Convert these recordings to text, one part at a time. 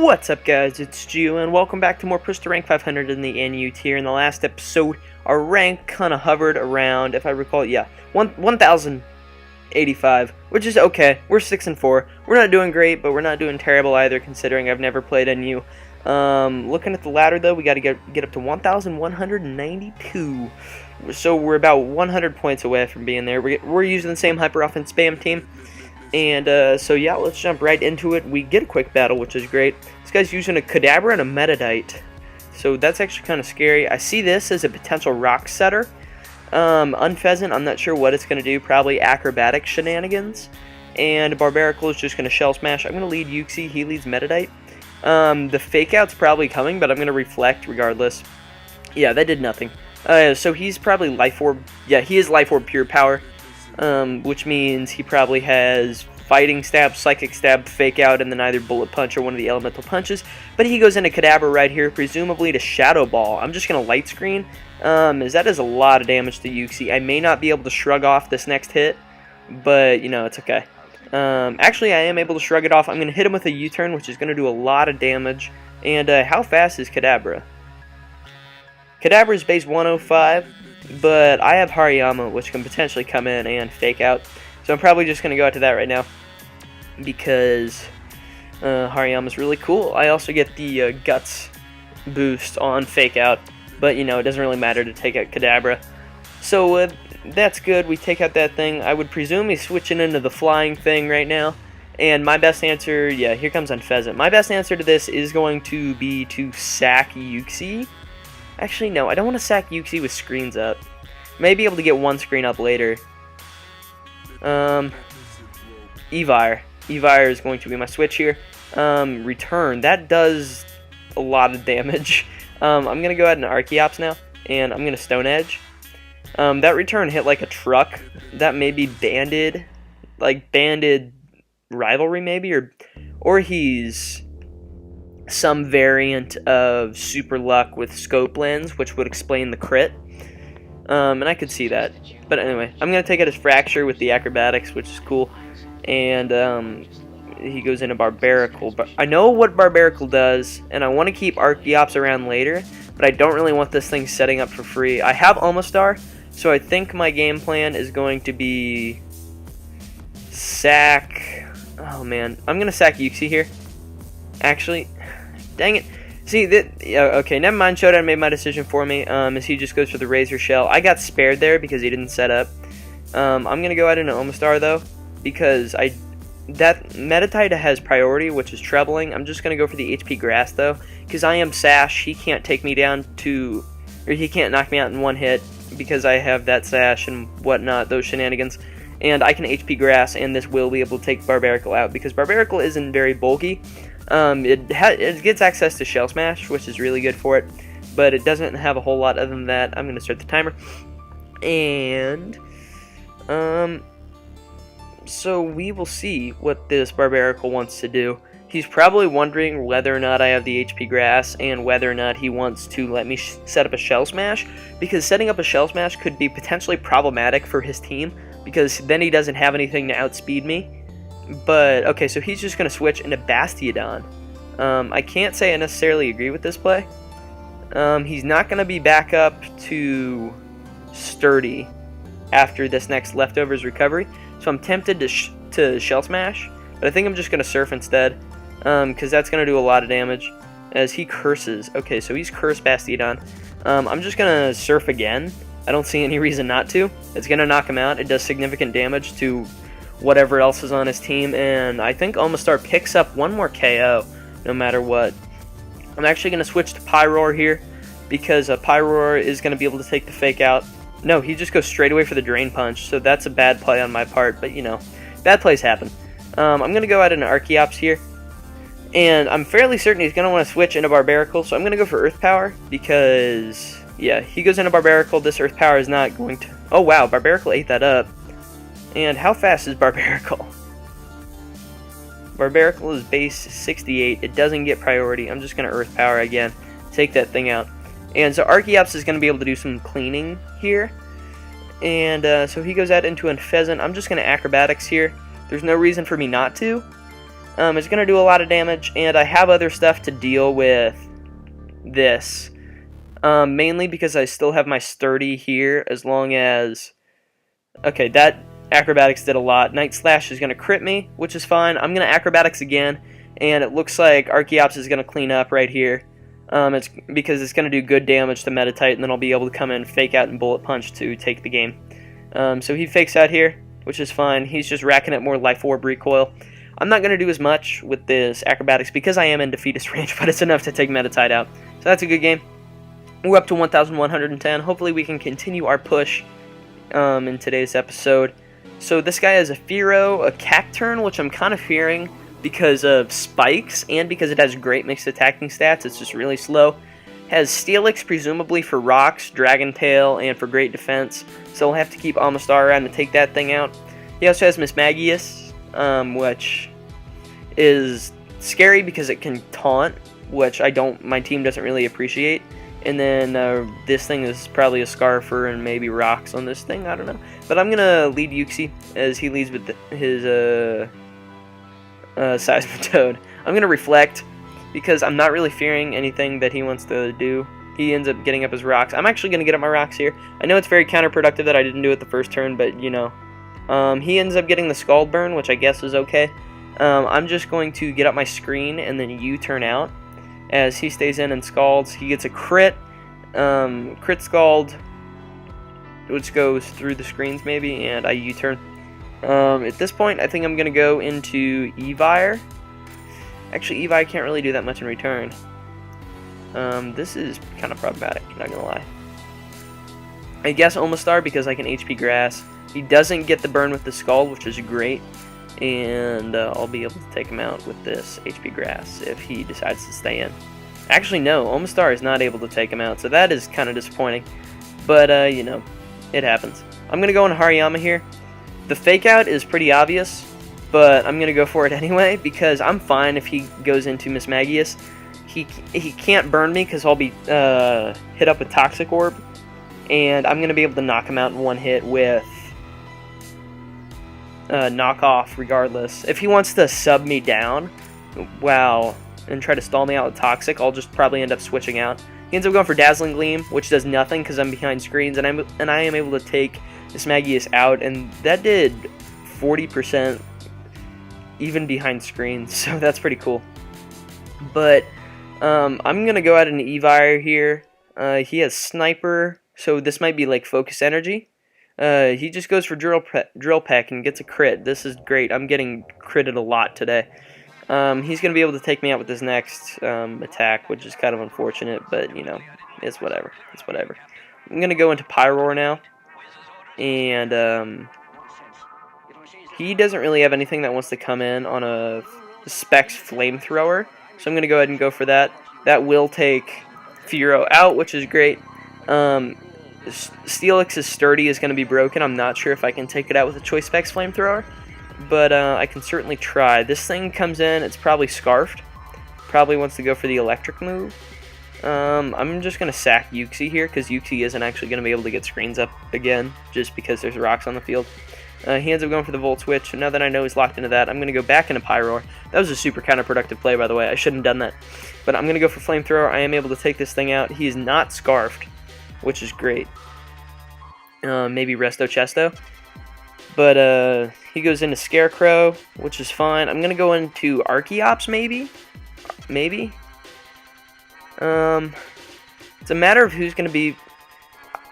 What's up, guys? It's Geo, and welcome back to more Push to Rank 500 in the NU tier. In the last episode, our rank kind of hovered around, if I recall, 1,085, which is okay. We're 6-4. We're not doing great, but we're not doing terrible either, considering I've never played NU. Looking at the ladder, though, we got to get up to 1,192. So we're about 100 points away from being there. We're using the same hyper offense spam team. And, so yeah, let's jump right into it. We get a quick battle, which is great. This guy's using a Kadabra and a Metadite. So that's actually kind of scary. I see this as a potential rock setter. Unpheasant, I'm not sure what it's going to do. Probably acrobatic shenanigans. And Barbarical is just going to shell smash. I'm going to lead Yuxi. He leads Metadite. The fake out's probably coming, but I'm going to reflect regardless. Yeah, that did nothing. So he's probably Life Orb. Yeah, he is Life Orb Pure Power. Which means he probably has Fighting Stab, Psychic Stab, Fake Out, and then either Bullet Punch or one of the Elemental Punches. But he goes into Kadabra right here, presumably to Shadow Ball. I'm just going to Light Screen, as that is a lot of damage to Yuxi. I may not be able to shrug off this next hit, but, you know, it's okay. Actually, I am able to shrug it off. I'm going to hit him with a U-turn, which is going to do a lot of damage. And how fast is Kadabra? Kadabra is base 105. But I have Hariyama, which can potentially come in and fake out. So I'm probably just going to go out to that right now. Because Hariyama's really cool. I also get the Guts boost on fake out. But, you know, it doesn't really matter to take out Kadabra. So that's good. We take out that thing. I would presume he's switching into the flying thing right now. And my best answer, yeah, here comes Unpheasant. My best answer to this is going to be to sack Yuxi. Actually, no, I don't want to sack Yuxi with screens up. May be able to get one screen up later. Evire. Evire is going to be my switch here. Return. That does a lot of damage. I'm going to go ahead and Archeops now, and I'm going to Stone Edge. That return hit like a truck. That may be banded, like banded rivalry maybe, or he's some variant of Super Luck with Scope Lens, which would explain the crit. And I could see that. But anyway, I'm going to take out his Fracture with the Acrobatics, which is cool. And he goes into Barbarical. But I know what Barbarical does, and I want to keep Archeops around later, but I don't really want this thing setting up for free. I have Almastar, so I think my game plan is going to be sack... Oh man, I'm going to sack Yuxi here. Actually... Dang it. See, okay, never mind. Showdown made my decision for me, as he just goes for the Razor Shell. I got spared there because he didn't set up. I'm going to go out into Omastar, though, because that Metatite has priority, which is troubling. I'm just going to go for the HP Grass, though, because I am Sash. He can't take me down or he can't knock me out in one hit, because I have that Sash and whatnot, those shenanigans. And I can HP Grass, and this will be able to take Barbarical out, because Barbarical isn't very bulky. It gets access to Shell Smash, which is really good for it, but it doesn't have a whole lot other than that. I'm going to start the timer. And, so we will see what this Barbarical wants to do. He's probably wondering whether or not I have the HP Grass, and whether or not he wants to let me set up a Shell Smash, because setting up a Shell Smash could be potentially problematic for his team, because then he doesn't have anything to outspeed me. But, okay, so he's just going to switch into Bastiodon. I can't say I necessarily agree with this play. He's not going to be back up to Sturdy after this next Leftovers recovery. So I'm tempted to Shell Smash, but I think I'm just going to Surf instead, because that's going to do a lot of damage as he curses. Okay, so he's cursed Bastiodon. I'm just going to Surf again. I don't see any reason not to. It's going to knock him out. It does significant damage to whatever else is on his team, and I think Omastar picks up one more KO no matter what. I'm actually going to switch to Pyroar here, because Pyroar is going to be able to take the fake out. No, he just goes straight away for the Drain Punch, so that's a bad play on my part, but you know, bad plays happen. I'm going to go out into Archeops here, and I'm fairly certain he's going to want to switch into Barbarical, so I'm going to go for Earth Power, because, yeah, he goes into Barbarical. This Earth Power is not going to... Oh wow, Barbarical ate that up. And how fast is Barbarical? Barbarical is base 68. It doesn't get priority. I'm just going to Earth Power again. Take that thing out. And so Archeops is going to be able to do some cleaning here. And so he goes out into a pheasant. I'm just going to acrobatics here. There's no reason for me not to. It's going to do a lot of damage, and I have other stuff to deal with this. Mainly because I still have my sturdy here, as long as... Okay, that acrobatics did a lot. Night Slash is going to crit me, which is fine. I'm going to acrobatics again, and it looks like Archeops is going to clean up right here. It's because it's going to do good damage to Meditite, and then I'll be able to come in, fake out, and bullet punch to take the game. So he fakes out here, which is fine. He's just racking up more life orb recoil. I'm not going to do as much with this acrobatics because I am in defeatist range, but it's enough to take Meditite out. So that's a good game. We're up to 1,110. Hopefully we can continue our push in today's episode. So this guy has a Fearow, a Cacturn, which I'm kind of fearing because of spikes and because it has great mixed attacking stats. It's just really slow. Has Steelix presumably for rocks, Dragon Tail, and for great defense. So we'll have to keep Amistar around to take that thing out. He also has Mismagius, which is scary because it can taunt, which my team doesn't really appreciate. And then this thing is probably a Scarfer and maybe rocks on this thing, I don't know. But I'm going to lead Uxie as he leads with his Seismitoad. I'm going to reflect because I'm not really fearing anything that he wants to do. He ends up getting up his rocks. I'm actually going to get up my rocks here. I know it's very counterproductive that I didn't do it the first turn, but you know. He ends up getting the Scald Burn, which I guess is okay. I'm just going to get up my screen and then U-turn out. As he stays in and scalds, he gets a crit, crit scald, which goes through the screens maybe, and I U-turn. At this point, I think I'm going to go into Evire. Actually, Evire can't really do that much in return. This is kind of problematic, not going to lie. I guess Omastar because I can HP Grass. He doesn't get the burn with the Scald, which is great. And I'll be able to take him out with this HP Grass if he decides to stay in. Actually, no, Omastar is not able to take him out, so that is kind of disappointing. But, you know, it happens. I'm going to go in Hariyama here. The fake out is pretty obvious, but I'm going to go for it anyway because I'm fine if he goes into Mismagius. He can't burn me because I'll be hit up with Toxic Orb, and I'm going to be able to knock him out in one hit with knock off regardless. If he wants to sub me down, and try to stall me out with Toxic, I'll just probably end up switching out. He ends up going for Dazzling Gleam, which does nothing because I'm behind screens, and I am able to take this Magius out, and that did 40% even behind screens, so that's pretty cool. But I'm gonna go out into Evire here. He has Sniper, so this might be like Focus Energy. He just goes for Drill Peck and gets a crit. This is great. I'm getting critted a lot today. He's going to be able to take me out with his next attack, which is kind of unfortunate, but, you know, it's whatever. It's whatever. I'm going to go into Pyroar now, and he doesn't really have anything that wants to come in on a Specs Flamethrower, so I'm going to go ahead and go for that. That will take Fearow out, which is great. Steelix's Sturdy is going to be broken. I'm not sure if I can take it out with a Choice Specs Flamethrower, but I can certainly try. This thing comes in, it's probably Scarfed. Probably wants to go for the electric move. I'm just going to sack Uxie here, because Uxie isn't actually going to be able to get screens up again, just because there's rocks on the field. He ends up going for the Volt Switch, and now that I know he's locked into that, I'm going to go back into Pyroar. That was a super counterproductive play, by the way. I shouldn't have done that. But I'm going to go for Flamethrower. I am able to take this thing out. He is not Scarfed, which is great. Maybe Resto Chesto. But he goes into Scarecrow, which is fine. I'm going to go into Archeops, maybe? Maybe? It's a matter of who's going to be...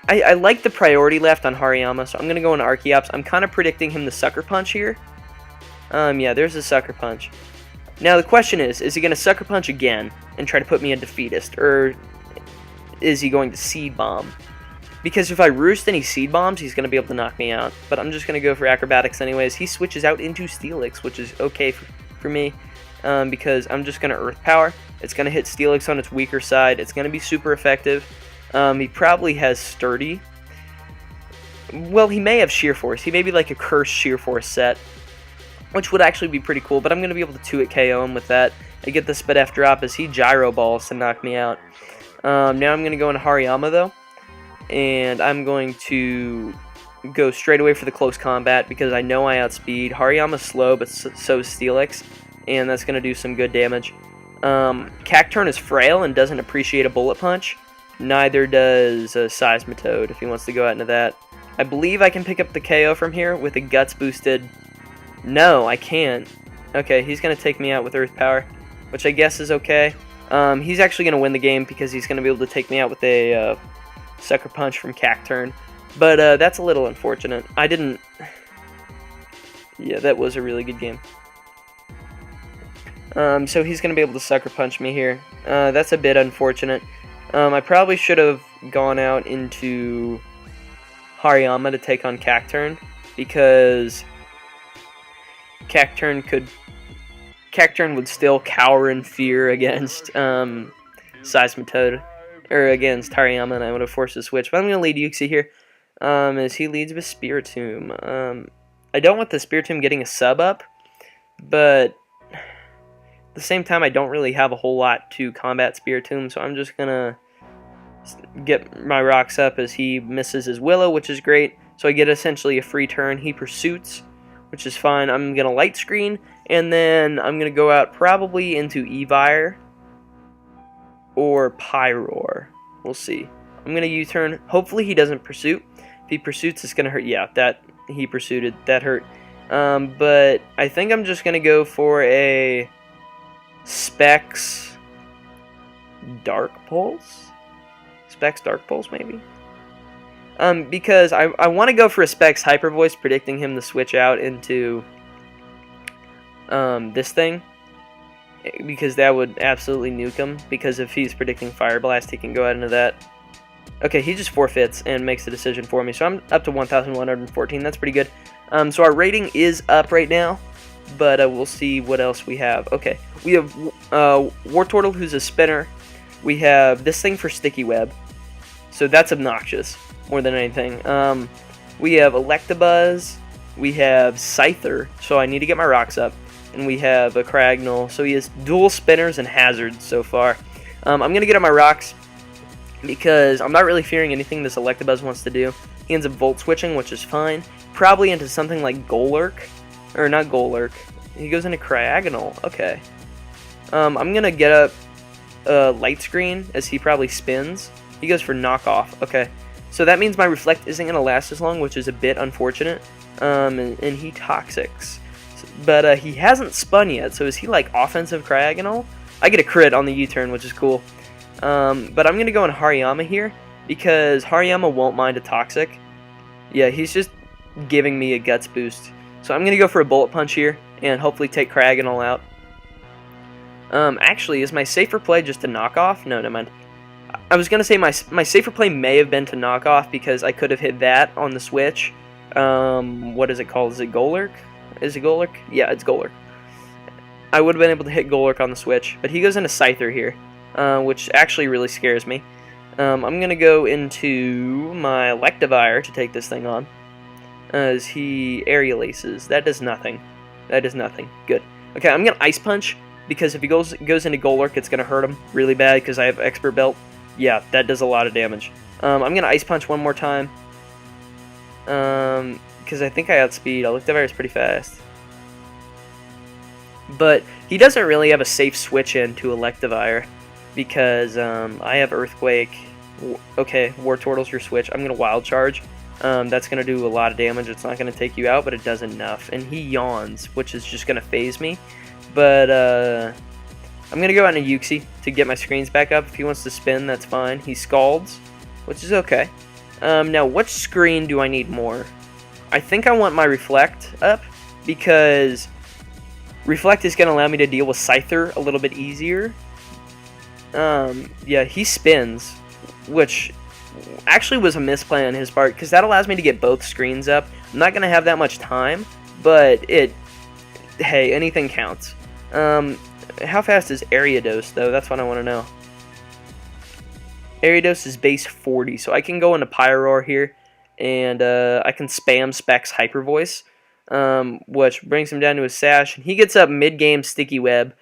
I like the priority left on Hariyama, so I'm going to go into Archeops. I'm kind of predicting him to Sucker Punch here. Yeah, there's a Sucker Punch. Now the question is he going to Sucker Punch again and try to put me in Defeatist, or is he going to Seed Bomb? Because if I Roost and he Seed Bombs, he's going to be able to knock me out. But I'm just going to go for Acrobatics anyways. He switches out into Steelix, which is okay for me, because I'm just going to Earth Power. It's going to hit Steelix on its weaker side. It's going to be super effective. He probably has Sturdy. Well, he may have Sheer Force. He may be like a Cursed Sheer Force set, which would actually be pretty cool, but I'm going to be able to 2-hit KO him with that. I get the Spadef drop as he Gyro Balls to knock me out. Now I'm going to go into Hariyama, though, and I'm going to go straight away for the close combat because I know I outspeed. Hariyama's slow, but so is Steelix, and that's going to do some good damage. Cacturn is frail and doesn't appreciate a bullet punch. Neither does Seismitoad if he wants to go out into that. I believe I can pick up the KO from here with a Guts boosted. No, I can't. Okay, he's going to take me out with Earth Power, which I guess is okay. He's actually going to win the game because he's going to be able to take me out with a Sucker Punch from Cacturn. But that's a little unfortunate. I didn't... Yeah, that was a really good game. So he's going to be able to Sucker Punch me here. That's a bit unfortunate. I probably should have gone out into Hariyama to take on Cacturn, because Cacturn would still cower in fear against Seismitoad, or against Hariyama, and I would have forced a switch. But I'm going to lead Yuxi here, as he leads with Spiritomb. I don't want the Spiritomb getting a sub up, but at the same time, I don't really have a whole lot to combat Spiritomb, so I'm just going to get my rocks up as he misses his Willow, which is great. So I get essentially a free turn. He pursuits, which is fine. I'm going to light screen, and then I'm going to go out probably into Evire or Pyroar. We'll see. I'm going to U-turn. Hopefully he doesn't pursuit. If he pursuits, it's going to hurt. Yeah, that he pursued. That hurt. But I think I'm just going to go for a Specs Dark Pulse? Specs Dark Pulse, maybe? Because I want to go for a Specs Hyper Voice, predicting him to switch out into this thing, because that would absolutely nuke him, because if he's predicting Fire Blast, he can go out into that. Okay, he just forfeits and makes the decision for me, so I'm up to 1,114. That's pretty good. So our rating is up right now, but we'll see what else we have. Okay, we have Wartortle, who's a spinner. We have this thing for Sticky Web, so that's obnoxious more than anything. We have Electabuzz, we have Scyther, so I need to get my rocks up, and we have a Cragnole, so he has dual spinners and hazards so far. I'm going to get on my rocks because I'm not really fearing anything this Electabuzz wants to do. He ends up Volt Switching, which is fine. Probably into something like Golurk, or not Golurk. He goes into Cragnole, okay. I'm going to get up Light Screen as he probably spins. He goes for Knockoff, okay. So that means my Reflect isn't going to last as long, which is a bit unfortunate. And he Toxics. But he hasn't spun yet, so is he like offensive Cragnole? I get a crit on the U-turn, which is cool. But I'm going to go in Hariyama here, because Hariyama won't mind a Toxic. Yeah, he's just giving me a Guts boost. So I'm going to go for a Bullet Punch here, and hopefully take Cragnole out. Actually, is my safer play just to knock off? No, never mind. I was going to say my safer play may have been to knock off, because I could have hit that on the switch. What is it called? Is it Golurk? Is it Golurk? Yeah, it's Golurk. I would have been able to hit Golurk on the switch, but he goes into Scyther here, which actually really scares me. I'm going to go into my Electivire to take this thing on, as he Aerial Aces. That does nothing. That does nothing. Good. Okay, I'm going to Ice Punch, because if he goes into Golurk, it's going to hurt him really bad, because I have Expert Belt. Yeah, that does a lot of damage. I'm going to Ice Punch one more time, because I think I outspeed. Electivire is pretty fast. But he doesn't really have a safe switch in to Electivire, because I have Earthquake. Okay, Wartortle's your switch. I'm going to Wild Charge. That's going to do a lot of damage. It's not going to take you out, but it does enough. And he Yawns, which is just going to phase me. But I'm going to go out into Yuxi to get my screens back up. If he wants to spin, that's fine. He Scalds, which is okay. Now, what screen do I need more? I think I want my Reflect up, because Reflect is going to allow me to deal with Scyther a little bit easier. Yeah, he spins, which actually was a misplay on his part, because that allows me to get both screens up. I'm not going to have that much time, but hey, anything counts. How fast is Ariados, though? That's what I want to know. Ariados is base 40, so I can go into Pyroar here, and I can spam Specs Hyper Voice, which brings him down to his Sash, and he gets up mid-game Sticky Web.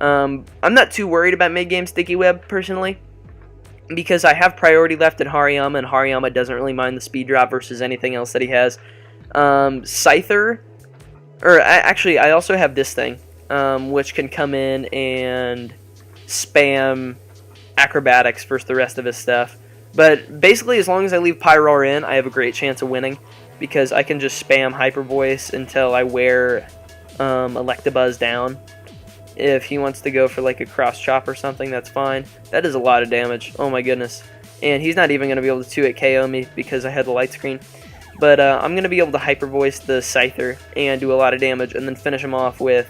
I'm not too worried about mid-game Sticky Web, personally, because I have priority left in Hariyama, and Hariyama doesn't really mind the speed drop versus anything else that he has. Scyther, or actually, I also have this thing, which can come in and spam acrobatics versus the rest of his stuff. But basically, as long as I leave Pyroar in, I have a great chance of winning, because I can just spam Hyper Voice until I wear Electabuzz down. If he wants to go for like a cross chop or something, that's fine. That is a lot of damage. Oh my goodness. And he's not even going to be able to 2-hit KO me because I had the light screen. But I'm going to be able to Hyper Voice the Scyther and do a lot of damage, and then finish him off with...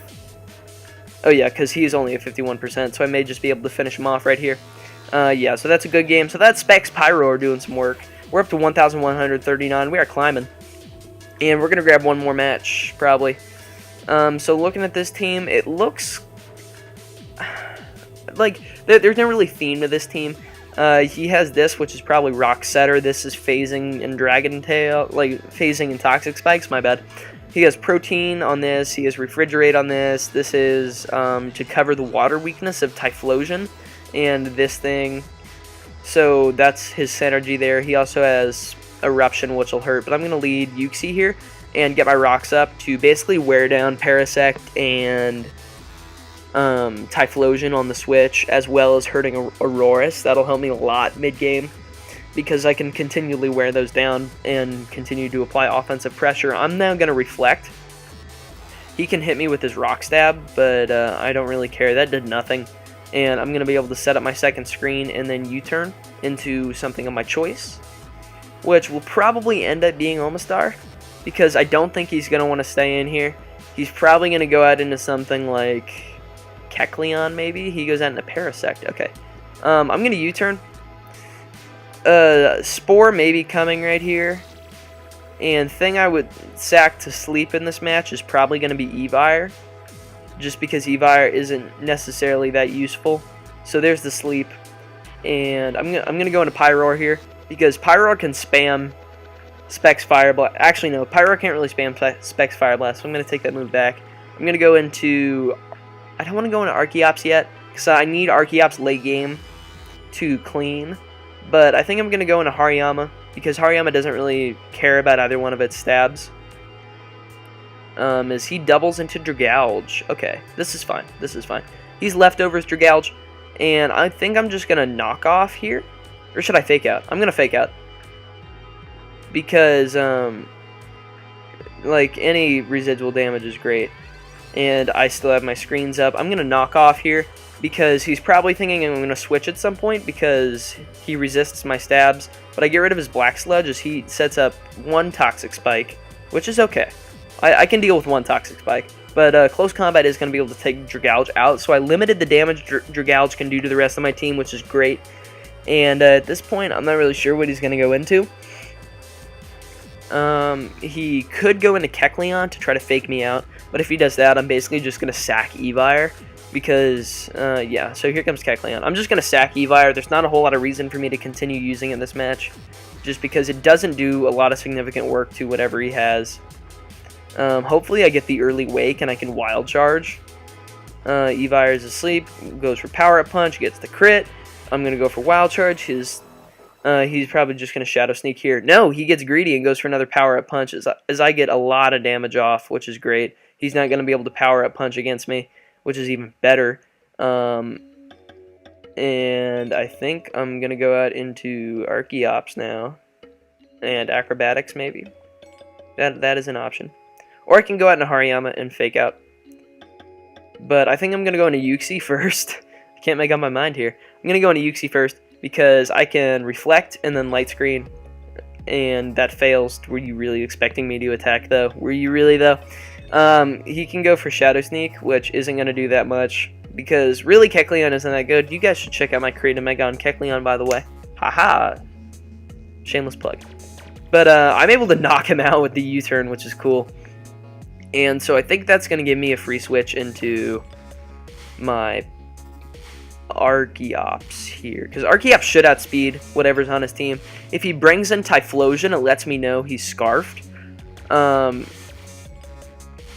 Oh yeah, because he's only at 51%, so I may just be able to finish him off right here. Yeah, so that's a good game. So that's Specs Pyro doing some work. We're up to 1,139. We are climbing. And we're going to grab one more match, probably. So looking at this team, it looks... like, there's no really theme to this team. He has this, which is probably Rock Setter. This is Phasing and Dragon Tail. Like, Phasing and Toxic Spikes, my bad. He has Protein on this. He has Refrigerate on this. This is to cover the water weakness of Typhlosion. And this thing. So that's his synergy there. He also has Eruption, which will hurt. But I'm going to lead Uxie here and get my rocks up to basically wear down Parasect and Typhlosion on the switch, as well as hurting Aurorus. That'll help me a lot mid-game, because I can continually wear those down and continue to apply offensive pressure. I'm now going to Reflect. He can hit me with his Rock Stab, but I don't really care. That did nothing. And I'm going to be able to set up my second screen and then U-turn into something of my choice, which will probably end up being Omastar, because I don't think he's going to want to stay in here. He's probably going to go out into something like Kecleon, maybe? He goes out into Parasect. Okay. I'm going to U-turn. Spore maybe coming right here. And thing I would sack to sleep in this match is probably going to be Evire, just because Evire isn't necessarily that useful. So there's the sleep. And I'm gonna go into Pyroar here, because Pyroar can spam Specs Fire Blast. Actually, no, Pyroar can't really spam Specs Fire Blast, so I'm going to take that move back. I'm going to go into... I don't want to go into Archeops yet, because I need Archeops late game to clean. But I think I'm going to go into Hariyama, because Hariyama doesn't really care about either one of its stabs. As he doubles into Dragouge. Okay, this is fine. This is fine. He's Leftovers Dragouge, and I think I'm just going to knock off here. Or should I fake out? I'm going to fake out. Because, like, any residual damage is great. And I still have my screens up. I'm going to knock off here, because he's probably thinking I'm going to switch at some point, because he resists my stabs. But I get rid of his Black Sludge as he sets up one Toxic Spike, which is okay. I can deal with one Toxic Spike. But Close Combat is going to be able to take Dragouge out, so I limited the damage Dragouge can do to the rest of my team, which is great. And at this point, I'm not really sure what he's going to go into. He could go into Kecleon to try to fake me out, but if he does that, I'm basically just going to sack Evire, because, yeah, so here comes Kecleon. I'm just going to sack Evire. There's not a whole lot of reason for me to continue using it in this match, just because it doesn't do a lot of significant work to whatever he has. Hopefully I get the early Wake and I can Wild Charge. Evire is asleep, goes for Power Up Punch, gets the crit. I'm going to go for Wild Charge. He's probably just going to Shadow Sneak here. No, he gets greedy and goes for another Power Up Punch as I get a lot of damage off, which is great. He's not going to be able to Power Up Punch against me, which is even better. And I think I'm going to go out into Archeops now. And Acrobatics, maybe. That is an option. Or I can go out into Hariyama and fake out. But I think I'm going to go into Uxie first. I can't make up my mind here. I'm going to go into Uxie first, because I can Reflect and then Light Screen. And that fails. Were you really expecting me to attack, though? Were you really, though? He can go for Shadow Sneak, which isn't going to do that much, because really Kecleon isn't that good. You guys should check out my Creative Mega on Kecleon, by the way. Haha. Shameless plug. But I'm able to knock him out with the U-turn, which is cool. And so I think that's going to give me a free switch into my Archeops here, because Archeops should outspeed whatever's on his team. If he brings in Typhlosion, it lets me know he's Scarfed.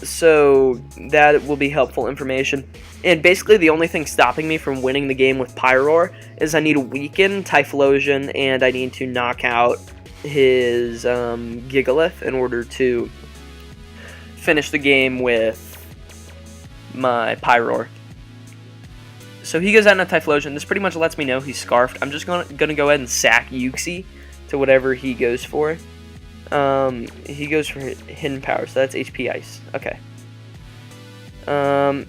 So that will be helpful information. And basically the only thing stopping me from winning the game with Pyroar is I need to weaken Typhlosion, and I need to knock out his Gigalith in order to finish the game with my Pyroar. So he goes out in a Typhlosion. This pretty much lets me know he's Scarfed. I'm just gonna go ahead and sack Uxie to whatever he goes for. He goes for Hidden Power, so that's HP Ice. Okay. And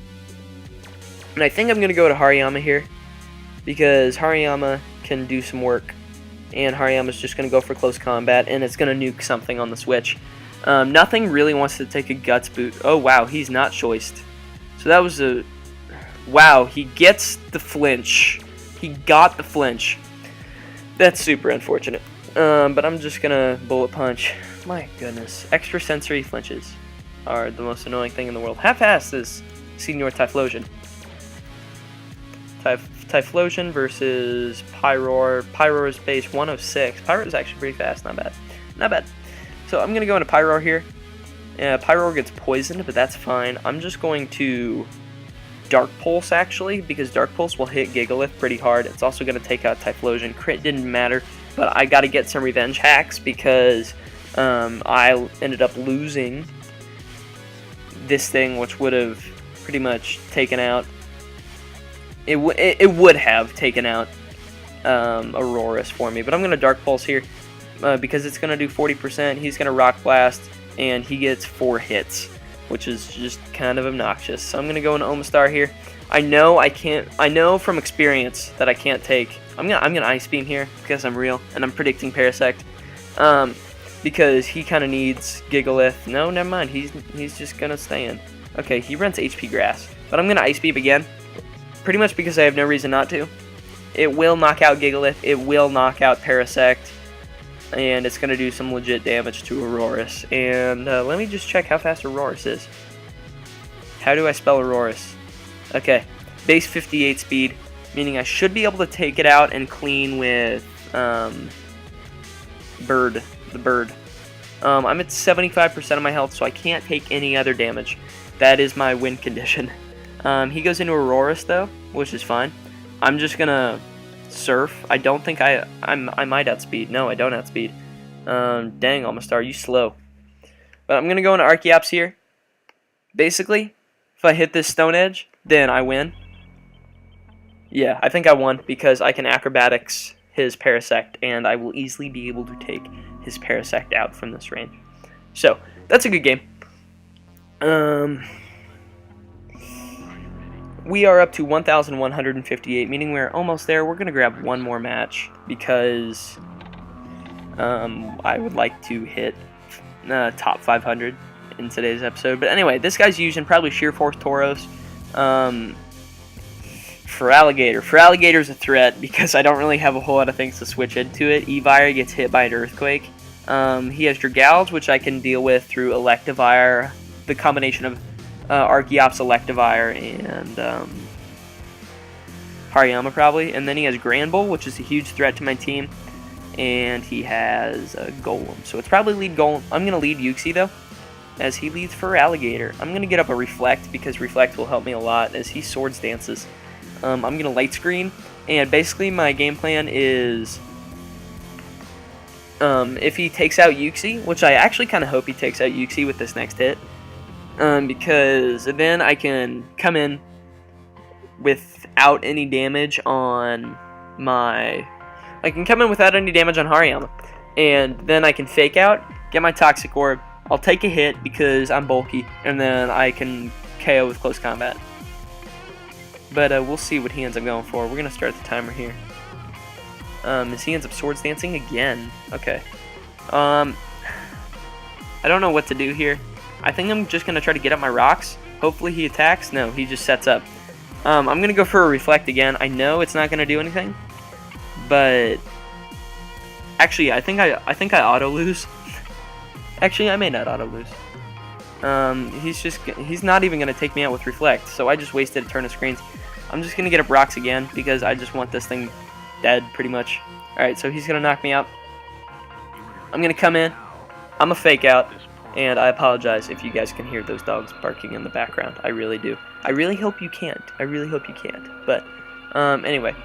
I think I'm gonna go to Hariyama here, because Hariyama can do some work, and Hariyama's just gonna go for close combat, and it's gonna nuke something on the switch. Nothing really wants to take a Guts boot. Oh wow, he's not choiced. So that was a... Wow, he gets the flinch. He got the flinch. That's super unfortunate. But I'm just gonna Bullet Punch. My goodness. Extrasensory flinches are the most annoying thing in the world. Half-assed is Senior Typhlosion. Typhlosion versus Pyroar. Pyroar is base 106. Pyroar is actually pretty fast. Not bad. Not bad. So I'm gonna go into Pyroar here. Pyroar gets poisoned, but that's fine. I'm just going to Dark Pulse, actually, because Dark Pulse will hit Gigalith pretty hard. It's also going to take out Typhlosion. Crit didn't matter, but I got to get some revenge hacks because I ended up losing this thing, which would have pretty much taken out... It would have taken out Ouroboros for me, but I'm going to Dark Pulse here because it's going to do 40%. He's going to Rock Blast, and he gets 4 hits, which is just kind of obnoxious. So I'm going to go into Omastar here. I know from experience that I can't take... I'm gonna Ice Beam here because I'm real, and I'm predicting Parasect. Because he kind of needs Gigalith. No, never mind. He's just going to stay in. Okay, he runs HP Grass. But I'm going to Ice Beam again. Pretty much because I have no reason not to. It will knock out Gigalith. It will knock out Parasect. And it's going to do some legit damage to Ouroboros. And let me just check how fast Ouroboros is. How do I spell Ouroboros? Okay, base 58 speed, meaning I should be able to take it out and clean with the bird. I'm at 75% of my health, so I can't take any other damage. That is my win condition. He goes into Ouroboros though, which is fine. I'm just going to Surf. I don't think I might outspeed. No, I don't outspeed. Dang, Omastar, you slow. But I'm going to go into Archeops here. Basically, if I hit this Stone Edge, then I win. Yeah, I think I won because I can Acrobatics his Parasect, and I will easily be able to take his Parasect out from this range. So, that's a good game. We are up to 1,158, meaning we're almost there. We're going to grab one more match because I would like to hit top 500 in today's episode. But anyway, this guy's using probably Sheer Force Tauros. For Alligator. For Alligator's a threat because I don't really have a whole lot of things to switch into it. Evire gets hit by an Earthquake. He has Dragals, which I can deal with through Electivire. The combination of Archeops, Electivire, and Hariyama probably. And then he has Granbull, which is a huge threat to my team. And he has Golem. So it's probably lead Golem. I'm going to lead Uxie though, as he leads for Alligator. I'm going to get up a Reflect because Reflect will help me a lot as he Swords Dances. I'm going to Light Screen. And basically my game plan is if he takes out Uxie, which I actually kind of hope he takes out Uxie with this next hit. Because then I can come in without any damage on my... I can come in without any damage on Hariyama. And then I can Fake Out, get my Toxic Orb. I'll take a hit because I'm bulky. And then I can KO with Close Combat. But we'll see what he ends up going for. We're going to start the timer here. As he ends up Swords Dancing again. Okay. I don't know what to do here. I think I'm just going to try to get up my rocks. Hopefully he attacks. No, he just sets up. I'm going to go for a Reflect again. I know it's not going to do anything. But actually, I think I auto lose. Actually, I may not auto lose. He's not even going to take me out with Reflect. So I just wasted a turn of screens. I'm just going to get up rocks again because I just want this thing dead pretty much. Alright, so he's going to knock me out. I'm going to come in. I'm a Fake Out. And I apologize if you guys can hear those dogs barking in the background. I really do. I really hope you can't. I really hope you can't. But, anyway.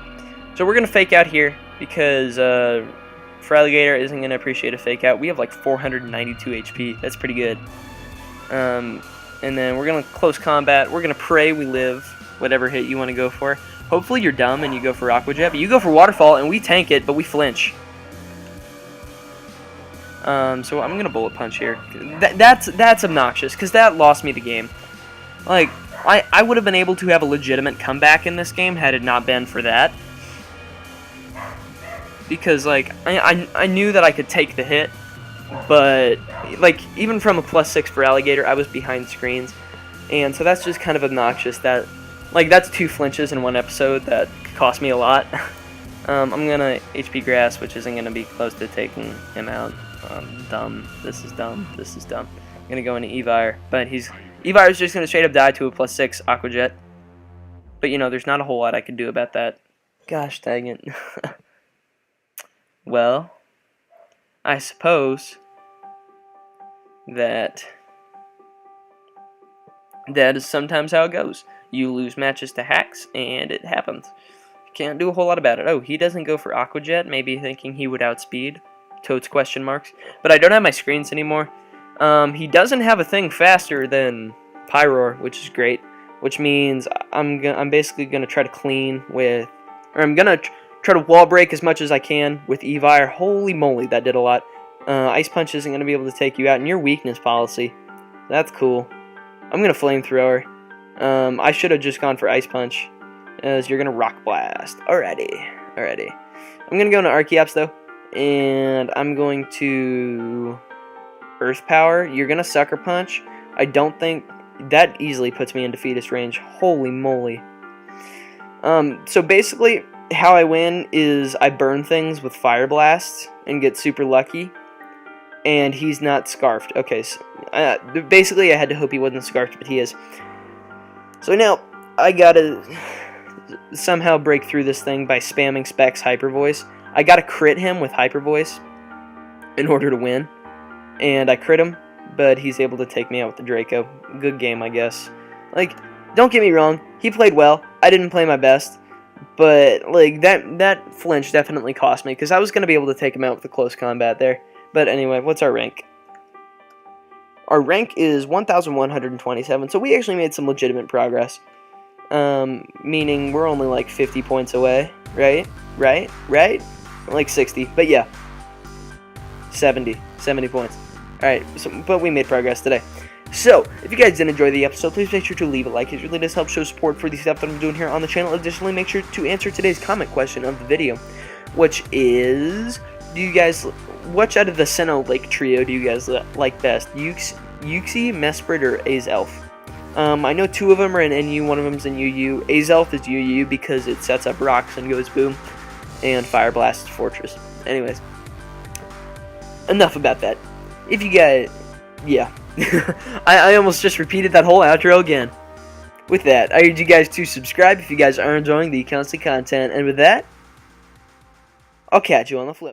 So we're going to fake out here because Alligator isn't going to appreciate a fake out. We have like 492 HP. That's pretty good. And then we're going to close combat. We're going to pray we live whatever hit you want to go for. Hopefully you're dumb and you go for Aqua Jet. But you go for Waterfall and we tank it, but we flinch. So I'm gonna bullet punch here. That's obnoxious because that lost me the game. Like I would have been able to have a legitimate comeback in this game had it not been for that. Because like I knew that I could take the hit, but like even from a +6 for Alligator, I was behind screens, and so that's just kind of obnoxious. That like that's 2 flinches in one episode that cost me a lot. I'm gonna HP Grass, which isn't gonna be close to taking him out. Dumb. This is dumb. This is dumb. I'm gonna go into Evire, but Evire's just gonna straight up die to a +6 Aqua Jet. But you know, there's not a whole lot I can do about that. Gosh dang it. Well, I suppose that is sometimes how it goes. You lose matches to hacks, and it happens. Can't do a whole lot about it. Oh, he doesn't go for Aqua Jet, maybe thinking he would outspeed. Totes question marks. But I don't have my screens anymore. He doesn't have a thing faster than Pyroar, which is great. Which means I'm basically gonna try to clean with, or I'm gonna try to wall break as much as I can with Evire. Holy moly, that did a lot. Ice Punch isn't gonna be able to take you out, and your weakness policy. That's cool. I'm gonna Flamethrower. I should have just gone for Ice Punch, as you're gonna Rock Blast. Alrighty. I'm gonna go into Archeops though. And I'm going to Earth Power. You're going to Sucker Punch. I don't think that easily puts me in defeatist range. Holy moly. So basically, how I win is I burn things with Fire Blasts and get super lucky. And he's not Scarfed. Okay, so basically I had to hope he wasn't Scarfed, but he is. So now, I gotta somehow break through this thing by spamming Specs Hyper Voice. I gotta crit him with Hyper Voice in order to win, and I crit him, but he's able to take me out with the Draco. Good game, I guess. Like, don't get me wrong, he played well. I didn't play my best, but like that flinch definitely cost me because I was gonna be able to take him out with the close combat there. But anyway, what's our rank? Our rank is 1,127, so we actually made some legitimate progress. Meaning we're only like 50 points away, right? Like 60, but yeah, 70 points. Alright, but we made progress today. So, if you guys did enjoy the episode, please make sure to leave a like. It really does help show support for the stuff that I'm doing here on the channel. Additionally, make sure to answer today's comment question of the video, which is, which out of the Sinnoh Lake trio do you guys like best? Uxie, Mesprit, or Azelf? I know 2 of them are in NU, 1 of them's in UU. Azelf is UU because it sets up rocks and goes boom. And Fire Blast Fortress. Anyways. Enough about that. If you guys... Yeah. I almost just repeated that whole outro again. With that, I urge you guys to subscribe if you guys are enjoying the constant content. And with that, I'll catch you on the flip.